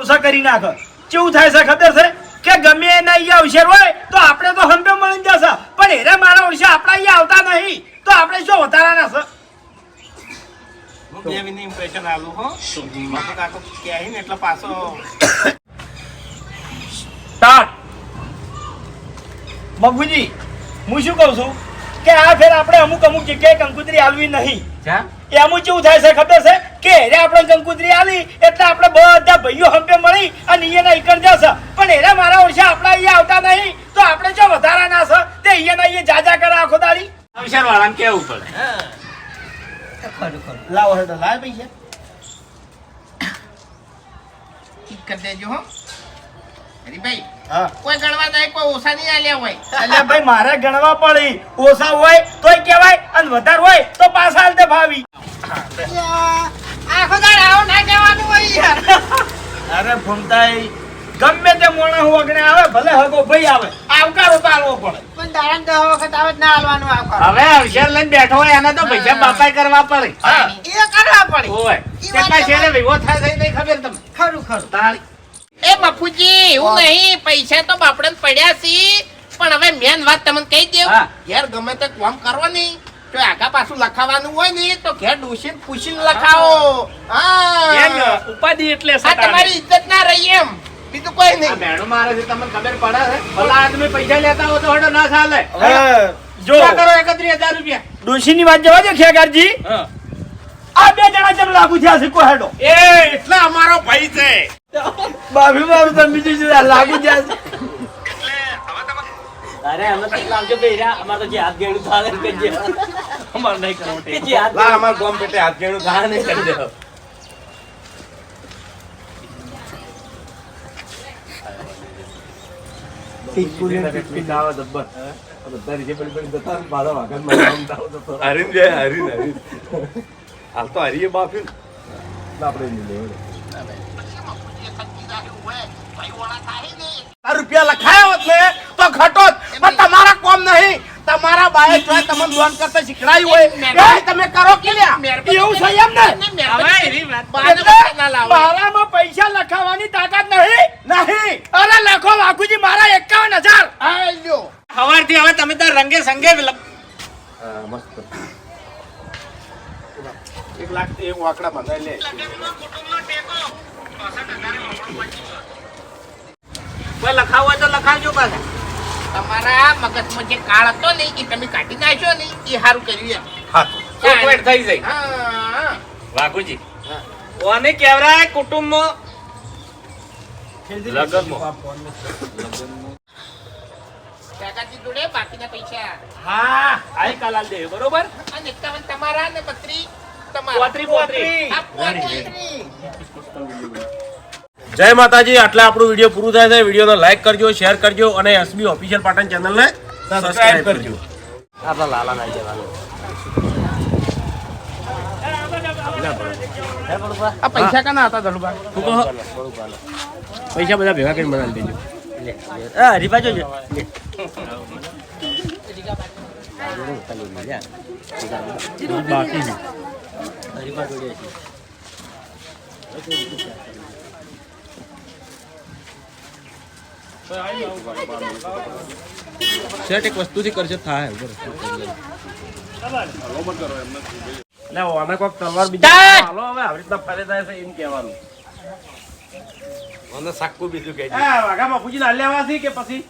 ઓછા કરી નાખે. કેવું થાય છે ખબર છે કે ગમે એના અહીંયા અવસર હોય તો આપણે તો હંપે મળી જશે, પણ એરે મારા વર્ષે આપણા અહીંયા આવતા નહીં તો આપણે શું વધારાના છે. હું દેવીને ઇમ્પ્રેશન આલું હો બાપુ કાકો કે આવીને એટલે પાછો સ્ટાર્ટ. બાબુજી હું શું કહું છું કે આ ફેર આપણે અમુક જગ્યાએ કંકુતરી આલવી નહીં. એમાં કેવું થાય છે ખબર છે કે હેરે આપણે કંકુતરી આલી એટલે આપણે બધા ભાઈઓ હંપે મળી અને અહીંયાના ઈકણ જશે, પણ હેરે મારા વર્ષે આપણા અહીંયા આવતા નહીં તો આપણે જો વધારાના છે તે અહીંયાના અહીંયા જાજા કરે આખો દાડી. અવસર વાળાને કેવું પડે. લાવો હેડો લાવ પૈસા કરી દેજો હો હરીભાઈ. હા કોઈ ગણવા જાય કોઈ ઓછા નહીં આલ્યા હોય. એટલે ભાઈ મારે ગણવા પડી, ઓછા હોય તોય કહેવાય અને વધારે હોય તો પાછા હાલ દે ભાવી. આખો દાડ આવો ના કહેવાનું હોય યાર. અરે ભમતાઈ ગમે તે મોણા વગણે આવે ભલે હગો ભાઈ આવે આવકારો તો આલવો પડે. પણ દાડા 10 વખત આવે જ ના આલવાનું આવકાર. હવે અવસર લઈને બેઠો હોય એને તો પૈસા બાપાય કરવા પડે. હા એ કરવા પડે. હોય કેટલા શેરે વિવો થાય છે નહીં ખબર તમને. ખરું ખરું. તારી એ બાપુજી એવું નહીં, પૈસા તો બાપડે પડ્યા છે પણ હવે મેન વાત તમને કહી દઉં. હા. ઘેર ગમે તે કામ કરવાની તો આગા પાછું લખાવાનું હોય ને તો ઘેર ડોસીને પૂછીને લખાવો. હા ઉપાધિ એટલે આ તમારી ઇજ્જત ના રહી એમ, બીજું કોઈ આ નહીં. ભેણું મારે છે તમને ખબર પડે છે. ભલા આદમી પૈસા લેતા હોય તો હડો ના ચાલે. જો શું કરો 31,000 રૂપિયા? ડોશીની વાત જવા દો ખેગારજી. આ બે જણા જેમ લાગુ થયા છે કોઈ હેડો. એ એટલા અમારો ભાઈ છે. બાબી બાબી તમે બીજું શું લાગુ થયા છે. અરે અમે તો લાવજો બેરા અમાર તો જે હાથ ગેણું થાલે કે જે અમાર નહીં કરો કે જે હાથ લા અમાર ગોમ પેટે હાથ ગેણું ઘા નહીં કરી દેવો. રૂપિયા લખાયા હોત ને તો ઘટોત, પણ તમારા કોમ નહીં. તમારા બાએ જો તમને લોન કરતા શીખડાયું હોય એ તમે કરો કે લ્યા. એવું છે એમ ને? મારામાં પૈસા લખાવવાની તાકાત નહીં. અરે લખો વાઘુજી મારા 51,000. સવારથી હવે તમે તો રંગે સંગે મસ્ત 1 લાખ એક વાકડા બંધાઈ લે. કોઈ લખાવ હોય તો લખાવજો પાછા. તમારા મગજમાં જે કાળ હતો ને એ તમે કાઢી નાખ્યો ને એ સારું કર્યું એમ. હા તો એક વેટ થઈ જાય. હા વાઘુજી કોને કેવરાય કુટુંબમાં લગનમાં કાકાજી જોડે બાકીના પૈસા હા આઈ કાલાલ દે બરોબર. અને 51 તમારા ને 32 તમારા. આ પોત્રી. જય માતાજી. આટલે આપણું વિડીયો પૂરું થાય છે. વિડીયોને લાઈક કરજો, શેર કરજો અને એસબી ઓફિશિયલ પાટણ ચેનલને સબસ્ક્રાઇબ કરજો. આપણા લાલા ના જવાનું આ પૈસા કાના હતા ધલુબા? શું કહો? પૈસા બધા ભેગા કરીને બનાવી દેજો. હરીફા જોજો બાકી હરીફા જોડે સેટ એક વસ્તુથી કરશે થાય. એટલે આને કોઈક તલવાર બીજી હાલો હવે આવી રીતના ફરે થાય છે એમ કહેવાનું. મને સાક્કું બીજું કહે વાઘા બાપુજી ના લેવાથી કે પછી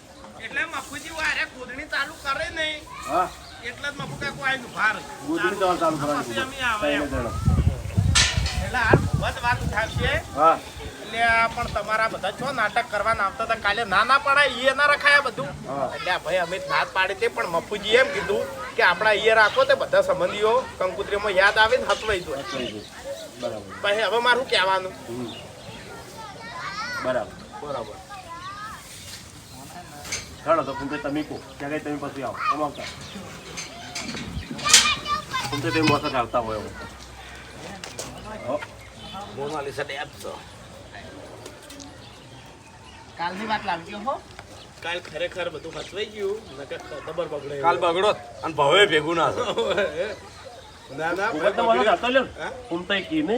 એટલે મફુજી વારે ખોદણી ચાલુ કરે નહીં હા એટલે જ મફુ કાકો આવીને ભાર. ગુદડી તો ચાલુ પછી કરવાની. અમે આવે એમ. એટલે આ બધ વાત ઉઠાવશે. હા એટલે આ પણ તમારા બધા છો નાટક કરવાના આવતા હતા કાલે ના પડાય એ ના રખાયા બધું. એટલે આ ભાઈ અમે નાત પાડી હતી પણ મફુજી એમ કીધું કે આપણા ઈએ રાખો તે બધા સંબંધીઓ કંકુત્રીમાં યાદ આવે ને હસવાઈ દો. બરાબર પછી હવે મારું કહેવાનું બરાબર બરાબર. ચાલો તો પૂંતે તમે કહો ત્યાં કઈ તમે પછી આવો કમાવતા પૂંતે તમે મોસા ચાલતા હોય એવું. મોનાલિસા ને આપશો. કાલની વાત લાવજો હો. કાલ ખરેખર બધું હસવાઈ ગયું નકર ખબર બગડે. કાલ બગડો અને ભવે ભેગું ના થાય. ના ના પૂંતે તો મને ચાલતો લ્યો પૂંતે કી ને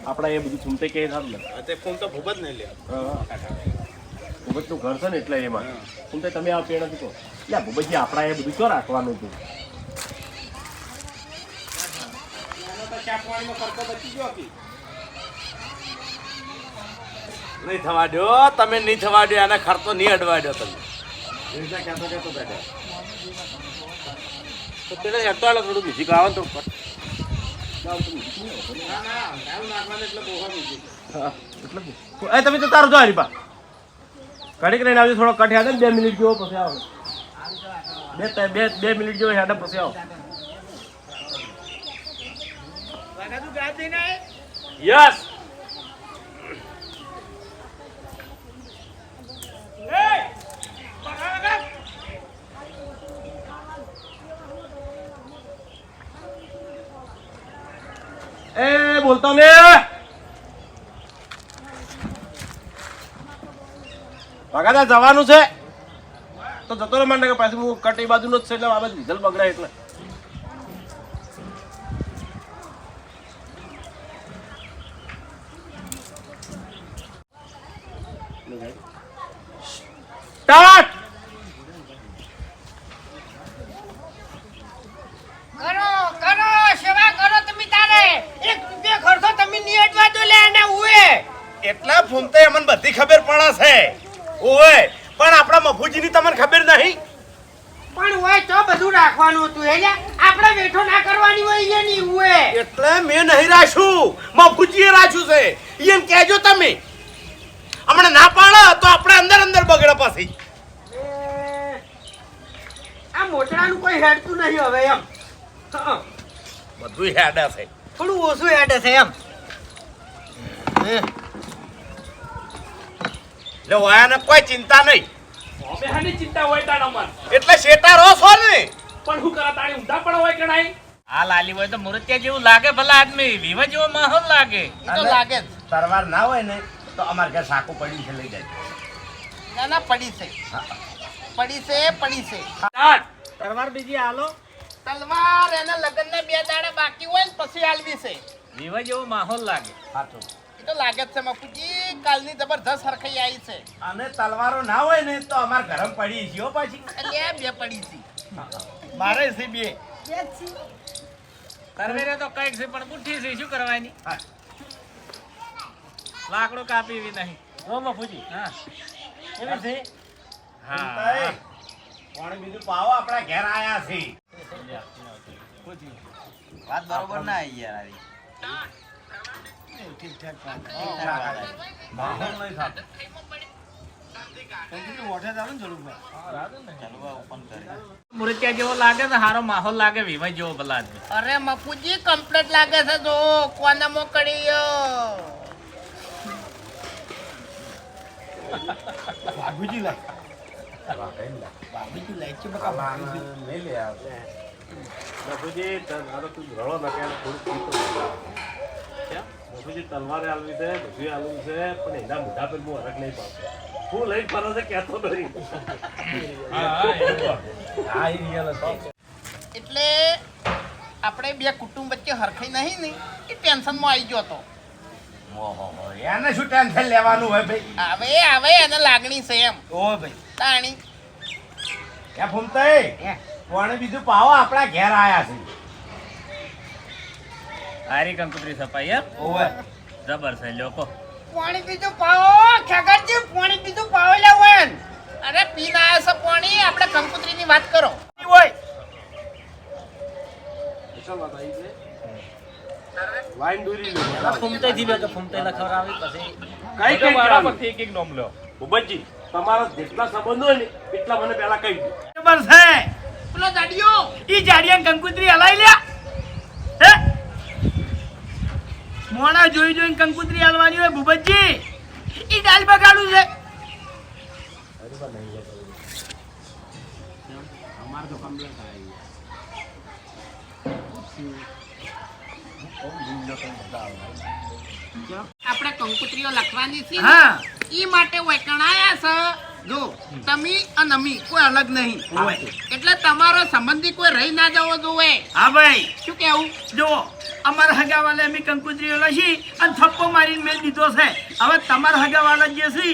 આપણા એ બધું સુમતે કે સારું ને તે ફોન તો ભૂપ જ નહીં લે ભૂપતનું ઘર છે ને એટલે એમાં સુમતે તમે આ પેણ નથી કહો એટલે ભૂપતજી આપણા એ બધું શું રાખવાનું હતું નહીં થવા દો તમે નહીં થવા દો આને ખર્ચો નહીં અડવા દો તમે તો પેલા હેડતો આલો થોડું મ્યુઝિક આવે તો એ તમે તો તારું જો હરીપા ઘડીક રહીને આવજો થોડો કટ હેડે 2 મિનિટ જેવો પછી આવો બે મિનિટ જેવો હેડે પછી આવો વાગાતું ગાત દઈને આય. યસ એ, વાગા, વાગા. એ બોલતો ને વાગાદા જવાનું છે તો જતો રહે મને કે પાછું હું કટ એ બાજુનો જ છે એટલે આ બાજુ ડીઝલ બગડાય એટલે સ્ટાર્ટ કરો સેવા કરો તમે તારે 1 રૂપિયા ખર્ચો તમે નહીં અટવા દો લે અને ઉએ એટલા ફોન તો અમને બધી ખબર પડે છે ઓય પણ આપણા મફુજીની તમને ખબર નહીં પણ હોય તો બધું રાખવાનું હતું એટલે આપણે બેઠો ના કરવાની હોય એની ઉએ એટલે મેં નહીં રાખ્યું મફુજીએ રાખ્યું છે એમ કહેજો તમે હમણાં ના પાડો તો આપણે અંદર અંદર બગડે પછી આ મોટરાનું કોઈ હેડતું નહીં હવે એમ હં. બધું હેડા છે થોડું ઓછું હેડે છે એમ એટલે વાયાને કોઈ ચિંતા નહીં અમે હાની ચિંતા હોય તારા મન એટલે શેટા રહો છો ને પણ હું કરા તાણી ઊંધા પડો હોય કે નહીં આ લાલી હોય તો મુરતિયા જેવું લાગે ભલા આદમી વિવા જેવો માહોલ લાગે તો લાગે જ તરવાર ના હોય ને તો અમાર ઘર સાકું પડ્યું છે લઈ જાય ના ના પડી છે સ્ટાર્ટ તરવાર બીજી હાલો તલવાર એના લગ્ન ને 2 દાડા બાકી હોય ને પછી આલવી છે વિવા જેવો માહોલ લાગે સાચું એ તો લાગે જ છે મફુજી કાલની જબરદસ્ત હરખાઈ આવી છે અને તલવારો ના હોય ને તો અમાર ઘરમ પડી છે હો પાછી એટલે 2 પડી છે મારે છે બે કરવેરે તો કઈક છે પણ બુઠ્ઠી છે શું કરવાની લાકડો કાપી એવી નહીં ઓ મફુજી હા કેવી છે હા પાણી બીજું પાવો આપણા ઘેર આયા છે વાત બરોબર ના આવી યાર માહોલ નહીં થતો મુરતિયા જેવો લાગે તો સારો માહોલ લાગે વિવા જેવો ભલા આદમી અરે મફુજી કમ્પ્લીટ લાગે છે જો કોને મોકળી બાબુજી લાય લઈ લે બાપુજી તારો તું રળો નાખે થોડું પીતો બાપુજી તલવારે આલવી છે બધું આલવું છે પણ એના મોઢા પર હું હરક નહીં પાડતો હું લઈ ફરો છે કહેતો નહીં હા એ રિયલ હતો એટલે આપણે 2 કુટુંબ વચ્ચે હરખાઈ નહીં ને એ ટેન્શનમાં આવી ગયો હતો એને શું ટેન્શન લેવાનું હોય ભાઈ હવે એને લાગણી છે એમ ઓ ભાઈ તાણી એ ફૂમતાઈ પાણી બીજું પાવો આપણા ઘેર આયા છે હારી કંકુતરી સપાઈ એમ ઓવે જબર છે લોકો પાણી બીજું પાવો ખેગાજી પાણી બીજું પાવો લેવો એમ અરે પીન આયા છે પાણી આપણે કંકુતરીની વાત કરો હોય વાઈન દૂરી લો ફૂમતે થી કે ફૂમતે લખવરાવી પછી કઈ કઈ મારા પરથી એક નામ લો ભૂપતજી તમારા જેટલા સંબંધ હોય ને એટલા મને પહેલા કહી દો બરાબર છે પેલો દાડિયો ઈ જાડિયા કંકુતરી હલાઈ લ્યા હે મોણા જોઈ જોઈને કંકુતરી હાલવાની હોય ભૂપતજી ઈ દાલ બગાડું છે આપણે કંકુતરીઓ લખવાની છે હા ઈ માટે વૈકણાયા છે જો તમે અને અમી કોઈ અલગ નહીં હોય. એટલે તમારો સંબંધી કોઈ રહી ના જવો જોવે. હા ભાઈ શું કેવું? જો અમારા હગાવાલે અમે કંકુત્રીઓ લસી અને થપ્પો મારીને મેળ દીધો છે. હવે તમારા હગાવાલા જે છે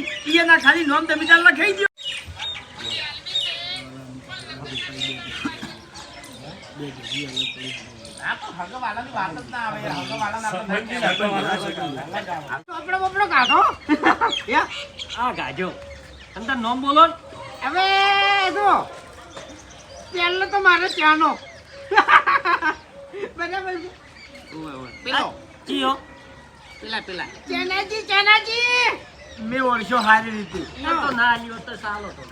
એના ખાલી નામ તમે ત્યાં લખાઈ દો. આ તો હગવાલાની વાત જ ના આવે યાર. હગવાલાને આપણે આપણો ગાધો આ ગાજો અંદર નામ બોલો ને. હવે જો પહેલો તો મારો ચાનો બરાબર છે? પેલો ચિયો પેલા ચેનાજી મેં ઓળખ્યો સારી રીતે. તો ના આવ્યો તો સાલો તો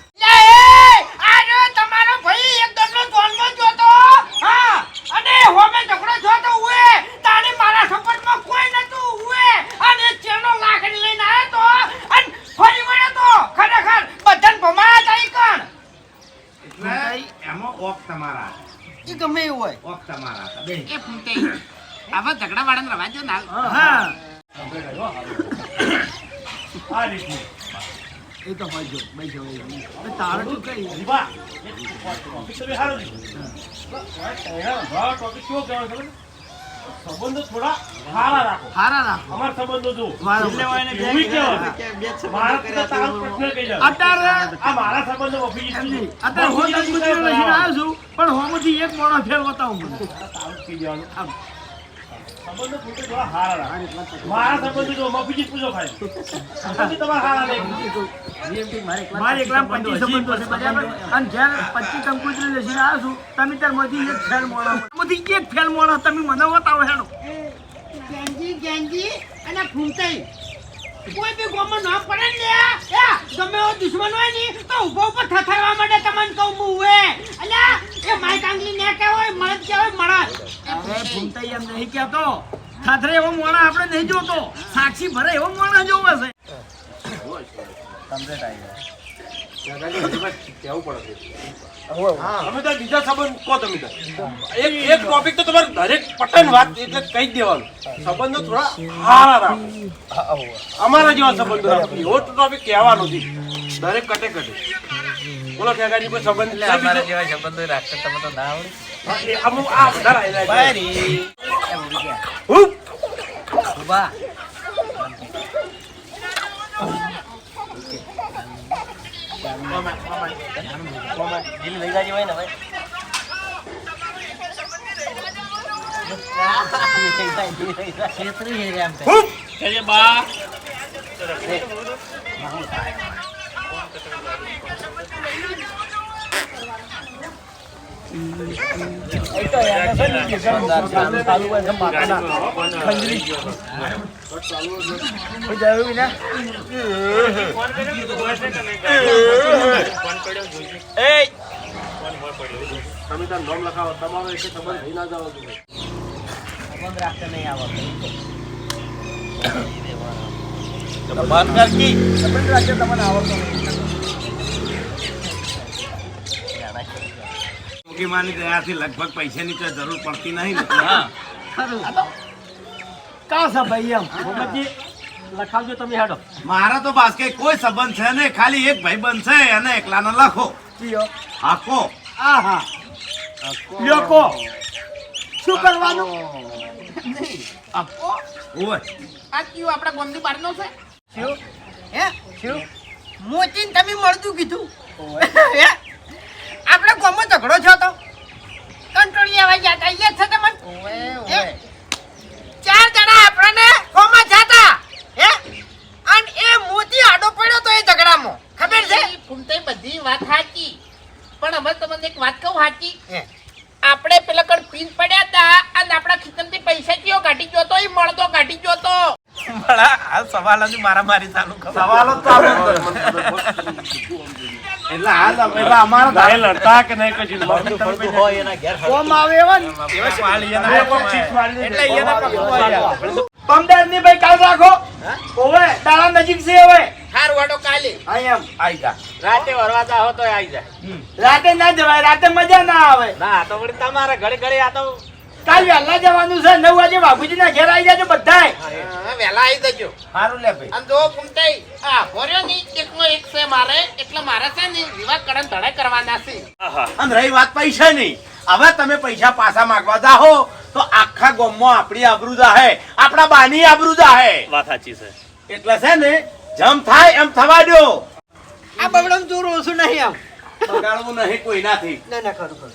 આજો તમારો ભાઈ એક દડલો ધોનમાં જોતો. હા અને હોમે ઝઘડો જોતો ઉએ તાને મારા સપોર્ટમાં કોઈ નતું ઉએ અને ચેનો લાકડી લઈને આવ્યો તો અને ફરી વળ્યો તો ખરેખર બધાને ભમાયા તાઈ કણ એટલે એમાં ઓક તમારા ઈ ગમે એવું હોય ઓક તમારા એ ફૂટે આવા ઝઘડા વાળાને રવા દો ના હા આ રીતનું એ તો હોય જો તારે શું કરી વાહ ટોપિક તો હારો છે ટોપિક કેવો કહેવાય ખબર છે? સંબંધો થોડા સારા રાખો. હારા રાખો. અમારા સંબંધો જો બરાબર. એટલે હોય ને એવું કહેવાય. મારા તો તારો પ્રશ્ન કહી જાવ. અત્યારે આ મારા સંબંધો મફીજી એમ શું નહીં. અત્યારે હું કંકુત્રીઓ લસીને આવ્યો છું પણ હોમાંથી એક મોણો ફેર બતાવું મને. તારું કહી દેવાનું. સંબંધો પોતે થોડા સારા રાખો. મારા સંબંધો જો મફીજી પૂછો ખાલી. સંબંધો તમારા સારા નહીં. મારે એકલા 25 સંબંધો છે બરાબર અને જ્યારે 25 કંકુત્રી લસીને આવ્યો છું તમે તાર માંથી એક ફેર મોણો માંથી એક ફેર મોણો તમે મને બતાવો હેડો. ગેંજી અને ફૂમતાઈ કોઈ બી ગોમાં ના પડે ને એ ગમે એવો દુશ્મન હોય ને તો ઉભો ઉપર થથરવા માટે તમને કહું હું હે અલ્યા એ માઈક આંગલી ને કે હોય મળદ કે હોય મળદ હવે ભૂમતાઈ એમ નહીં કહેતો થાથરે એવો મોણા આપણે નહીં જોતો સાક્ષી ભરે એવો મોણા જોવે છે. અમે તો બીજા સંબંધ કહો તમે તો. એક ટોપિક તો તમારે દરેક પટન વાત એટલે કહી જ દેવાનું. સંબંધો થોડા સારા રાખો. અમારા જેવા સંબંધો રાખો. એવો ટોપિક કહેવાનો નથી દરેક કટે કટે. બોલો ખેગાજી કોઈ સંબંધ છે બીજો? હા, એ અમુક આ વધારે આયેલા છે. હુપ. દિલ લઈ જાજી હોય ને ભાઈ હુપ. તમે તાર નામ લખાવો. તમારો એક સંબંધ થઈ ના જાવ જોઈએ. મુકીમાની દયાથી લગભગ પૈસાની કોઈ જરૂર પડતી નહીં ને. કા છે ભાઈ એમ ભૂપતજી લખાવજો તમે હેડો. મારા તો બાસ્કે કોઈ સંબંધ છે ને ખાલી એક ભાઈબંધ છે અને એકલાનો લખો ચિયો આખો આહા લોકો શું કરવાનું ઓય આ કયું આપણા ગોમની બારનો છે શું હે શું મોચીન તમે મળતું કીધું હે આપણે ગોમમાં ઝઘડો છો તો કંટ્રોલી આવા જતા એ છે તમને હે? ચાર જણા આપણને ગોમમાં જતા હે અને એ મોતી આડો પડ્યો તો એ ઝઘડામાં ખબર છે ફૂમતે બધી વાત સાચી પણ અમે તમને એક વાત કહું સાચી આપણે પેલા કણ પીન પડ્યા હતા અને આપણા ખિસ્સામાંથી પૈસા કયો કાઢી ગયો તો એ મળતો કાઢી ગયો તો હાલ સવાલોની મારામારી ચાલુ કરો સવાલો તો એટલે હાલ એટલે અમારા ભાઈ લડતા કે નહીં કશું હોય એના ઘેર કોમ આવે એવા ને એટલે એના પમદારની ભાઈ કાલ રાખો ઓવે દાડા નજીક છે હવે હાર વાડો કાલે આઈ એમ આઈ જા રાતે વરવાતા હો તો આવી જાય. રાતે ના જવાય રાતે મજા ના આવે ના તો વળી તમારે ઘડી ઘડી આ તો કાલ વહેલા જવાનું છે 9 વાગે બાપુજીના ઘેર આવી જાજો બધાય વેલા આવી જજો સારું લે ભાઈ અને જો ફૂમતાઈ આ ભર્યો ની એકનો એક છે મારે એટલે એટલે મારે છે ને વિવાહ કરણ ધડાઈ કરવાના છે. અને રહી વાત પૈસાની, હવે તમે પૈસા પાછા માંગવા જાહો તો આખા ગામમાં આપણી આબરૂ જાહે, આપણા બાની આબરૂ જાહે. વાત સાચી છે. એટલે છે ને જેમ થાય એમ થવા દો. આ બબડમ ચોર ઓછું નહીં આમ બગાડવું નહીં કોઈનાથી. ના ના કરું